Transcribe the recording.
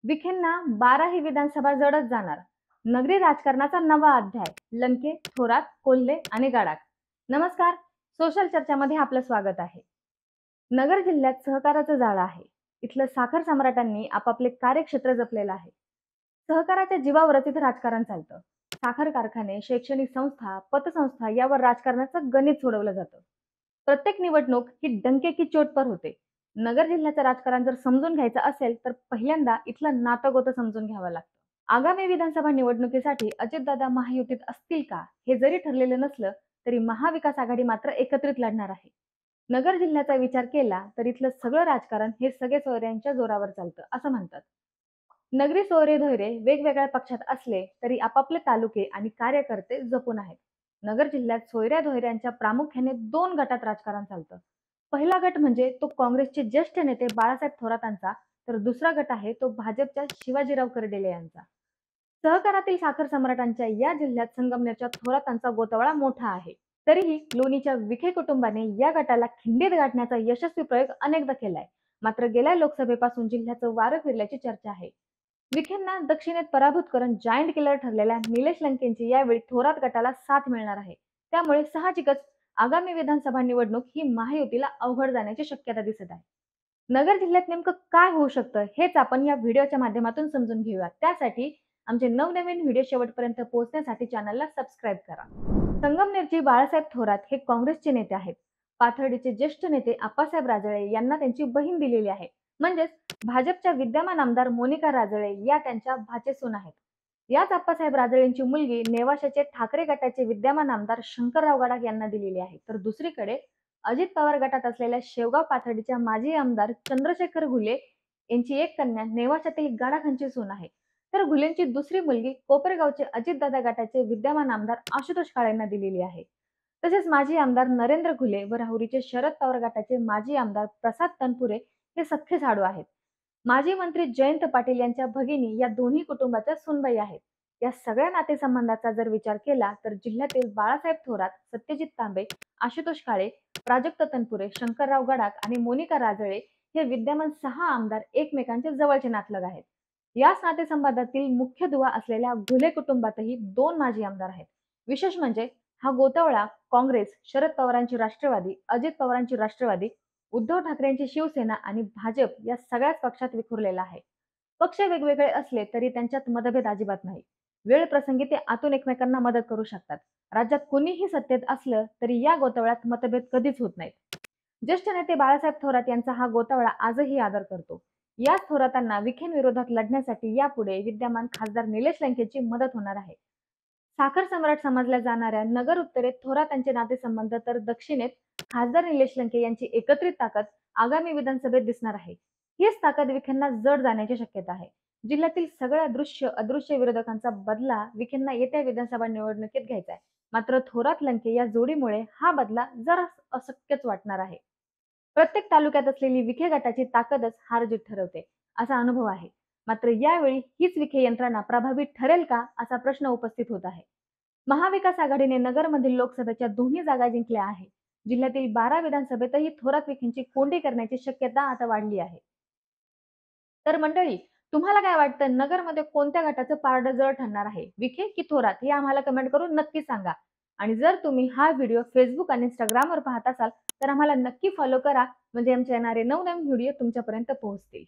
विखेंना 12 ही विधानसभा जडत जाणार. नगरी राजकारणाचा नवा अध्याय. लंके, थोरात, कोल्हे आणि गडाख. नमस्कार. सोशल चर्चामध्ये आपलं स्वागत आहे. नगर जिल्ह्यात सहकाराचं जाळं आहे. इथलं साखर सम्राटांनी आपापले कार्यक्षेत्र जपलेलं आहे. सहकाराच्या जीवावरच इथं राजकारण चालतं. साखर कारखाने, शैक्षणिक संस्था, पतसंस्था यावर राजकारणाचं गणित सोडवलं जातं. प्रत्येक निवडणूक ही डंके की चोट पर होते. नगर जिल्ह्याचं राजकारण जर समजून घ्यायचं असेल तर पहिल्यांदा इथलं नातं-गोतं समजून घ्यावं लागतं. आगामी विधानसभा निवडणुकीसाठी अजितदादा महायुतीत असतील का हे जरी ठरलेलं नसलं तरी महाविकास आघाडी मात्र एकत्रित लढणार आहे. नगर जिल्ह्याचा विचार केला तर इथलं सगळं राजकारण हे सगळे सोयऱ्यांच्या जोरावर चालतं असं म्हणतात. नगरी सोयरे-धोयरे वेगवेगळ्या पक्षात असले तरी आपापले तालुके आणि कार्यकर्ते जपून आहेत. नगर जिल्ह्यात सोयऱ्या-धोयऱ्यांच्या प्रामुख्याने 2 गटात राजकारण चालतं. पहिला गट म्हणजे तो काँग्रेसचे ज्येष्ठ नेते बाळासाहेब थोरातांचा, तर दुसरा गट आहे तो भाजपच्या शिवाजीराव कर्डिले यांचा. सहकारातील साखर सम्राटांच्या या जिल्ह्यात संगमनेरच्या थोरातांचा गोतावळा मोठा आहे. तरीही लोणीच्या विखे कुटुंबाने या गटाला खिंडीत गाठण्याचा यशस्वी प्रयोग अनेकदा केलाय. मात्र गेल्या लोकसभेपासून जिल्ह्याचं वारं फिरल्याची चर्चा आहे. विखेंना दक्षिणेत पराभूत करून जायंट किलर ठरलेल्या निलेश लंकेंची यावेळी थोरात गटाला साथ मिळणार आहे. त्यामुळे साहजिकच आगामी विधानसभा निवडणूक ही महायुतीला अवघड जाण्याची शक्यता दिसत आहे. नगर जिल्ह्यात नेमकं काय होऊ शकतं हेच आपण या व्हिडिओच्या माध्यमातून समजून घेऊया. त्यासाठी आमचे नवनवीन व्हिडिओ शेवटपर्यंत पोहोचण्यासाठी चॅनलला सबस्क्राईब करा. संगमनेरचे बाळासाहेब थोरात हे काँग्रेसचे नेते आहेत. पाथर्डीचे ज्येष्ठ नेते आप्पासाहेब राजळे यांना त्यांची बहीण दिलेली आहे. म्हणजेच भाजपच्या विद्यमान आमदार मोनिका राजळे या त्यांच्या भाचेसून आहेत. याच आप्पासाहेब राजळेंची मुलगी नेवाशाचे ठाकरे गटाचे विद्यमान आमदार शंकरराव गडाख यांना दिलेली आहे. तर दुसरीकडे अजित पवार गटात असलेल्या शेवगाव पाथर्डीच्या माजी आमदार चंद्रशेखर घुले यांची एक कन्या नेवाशातील गडाखांची सून आहे. तर घुलेंची दुसरी मुलगी कोपरगावचे अजितदादा गटाचे विद्यमान आमदार आशुतोष काळेंना दिलेली आहे. तसेच माजी आमदार नरेंद्र घुले व राहुरीचे शरद पवार गटाचे माजी आमदार प्रसाद तनपुरे हे सख्खे साडू आहेत. माजी मंत्री जयंत पाटील यांच्या भगिनी या दोन्ही कुटुंबाच्या सूनबाई आहेत. या सगळ्या नातेसंबंधाचा जर विचार केला तर जिल्ह्यातील बाळासाहेब थोरात, सत्यजित तांबे, आशुतोष काळे, प्राजक्त तनपुरे, शंकरराव गडाख आणि मोनिका राजळे हे विद्यमान 6 आमदार एकमेकांचे जवळचे नातलग आहेत. याच नातेसंबंधातील मुख्य दुवा असलेल्या घुले कुटुंबातही 2 माजी आमदार आहेत. विशेष म्हणजे हा गोतावळा काँग्रेस, शरद पवारांची राष्ट्रवादी, अजित पवारांची राष्ट्रवादी, उद्धव ठाकरेंची शिवसेना आणि भाजप या सगळ्याच पक्षात विखुरलेला आहे. पक्ष वेगवेगळे असले तरी त्यांच्यात मतभेद अजिबात नाही. वेळ प्रसंगी ते आतून एकमेकांना मदत करू शकतात. राज्यात कुणीही सत्तेत असलं तरी या गोतावळ्यात मतभेद कधीच होत नाहीत. ज्येष्ठ नेते बाळासाहेब थोरात यांचा हा गोतावळा आजही आदर करतो. याच थोरातांना विखेंविरोधात लढण्यासाठी यापुढे विद्यमान खासदार निलेश लंकेची मदत होणार आहे. साखर सम्राट समजल्या जाणाऱ्या नगर उत्तरेत थोरातांचे नातेसंबंध तर दक्षिणेत खासदार निलेश लंके यांची एकत्रित ताकद आगामी विधानसभेत दिसणार आहे. हीच ताकद विखेंना जड जाण्याची शक्यता आहे. जिल्ह्यातील सगळ्या दृश्य अदृश्य विरोधकांचा बदला विखेंना येत्या विधानसभा निवडणुकीत घ्यायचा आहे. मात्र थोरात लंके या जोडीमुळे हा बदला जरा अशक्यच वाटणार आहे. प्रत्येक तालुक्यात असलेली विखे गटाची ताकदच हार जीत ठरवते असा अनुभव आहे. मात्र यावेळी हीच विखे यंत्रणा प्रभावी ठरेल का असा प्रश्न उपस्थित होत आहे. महाविकास आघाडीने नगरमधील लोकसभेच्या दोन्ही जागा जिंकल्या आहे. जिल्ह्यातील 12 विधानसभेतही थोरात विखेंची कोंडी करण्याची शक्यता आता वाढली आहे. तर मंडळी, तुम्हाला काय वाटतं, नगरमध्ये कोणत्या गटाचं पारडं जड ठरणार आहे, विखे की थोरात? हे आम्हाला कमेंट करून नक्की सांगा. आणि जर तुम्ही हा व्हिडिओ फेसबुक आणि इंस्टाग्रामवर पाहत असाल तर आम्हाला नक्की फॉलो करा, म्हणजे आमचे येणारे नवनवीन व्हिडिओ तुमच्यापर्यंत पोहोचतील.